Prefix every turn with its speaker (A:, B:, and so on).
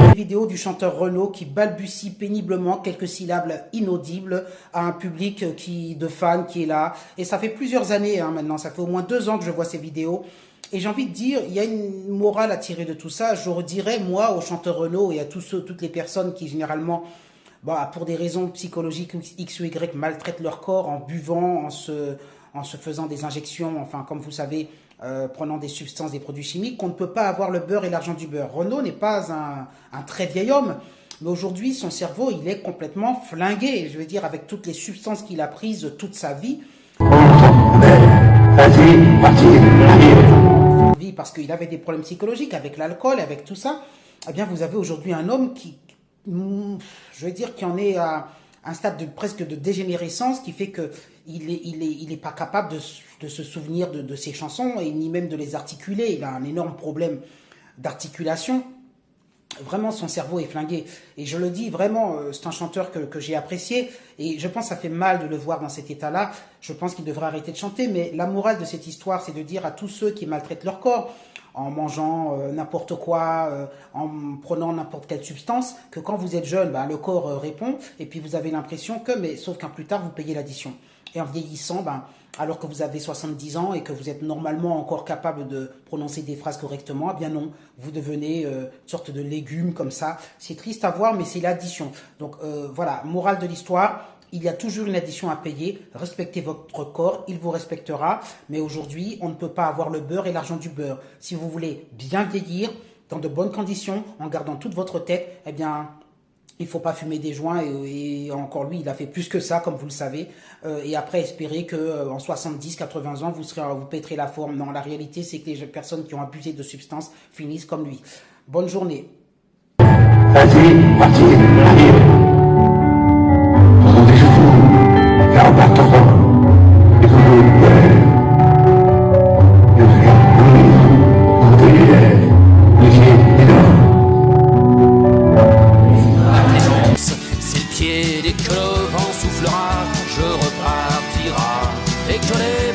A: Une vidéo du chanteur Renaud qui balbutie péniblement quelques syllabes inaudibles à un public de fans qui est là. Et ça fait plusieurs années maintenant, ça fait au moins 2 ans que je vois ces vidéos. Et j'ai envie de dire, il y a une morale à tirer de tout ça. Je redirais, moi, au chanteur Renaud et à toutes les personnes qui généralement, pour des raisons psychologiques X ou Y, maltraitent leur corps en buvant, en se faisant des injections, enfin, comme vous savez, prenant des substances, des produits chimiques, qu'on ne peut pas avoir le beurre et l'argent du beurre. Renaud n'est pas un très vieil homme, mais aujourd'hui, son cerveau, il est complètement flingué. Je veux dire, avec toutes les substances qu'il a prises toute sa vie. Parce qu'il avait des problèmes psychologiques avec l'alcool, avec tout ça. Eh bien, vous avez aujourd'hui un homme qui en est à un stade presque de dégénérescence qui fait qu'il est pas capable de se souvenir de ses chansons et ni même de les articuler. Il a un énorme problème d'articulation. Vraiment, son cerveau est flingué. Et je le dis vraiment, c'est un chanteur que j'ai apprécié. Et je pense que ça fait mal de le voir dans cet état-là. Je pense qu'il devrait arrêter de chanter. Mais la morale de cette histoire, c'est de dire à tous ceux qui maltraitent leur corps, en mangeant n'importe quoi, en prenant n'importe quelle substance, que quand vous êtes jeune, le corps répond. Et puis vous avez l'impression sauf qu'un plus tard, vous payez l'addition. Et en vieillissant, alors que vous avez 70 ans et que vous êtes normalement encore capable de prononcer des phrases correctement, eh bien non, vous devenez une sorte de légume comme ça. C'est triste à voir, mais c'est l'addition. Donc voilà, morale de l'histoire, il y a toujours une addition à payer. Respectez votre corps, il vous respectera. Mais aujourd'hui, on ne peut pas avoir le beurre et l'argent du beurre. Si vous voulez bien vieillir, dans de bonnes conditions, en gardant toute votre tête, eh bien, il ne faut pas fumer des joints et encore lui, il a fait plus que ça, comme vous le savez. Et après, espérer qu'en 70, 80 ans, vous pèterez la forme. Non, la réalité, c'est que les personnes qui ont abusé de substances finissent comme lui. Bonne journée.
B: Et que le vent soufflera, je repartira et que les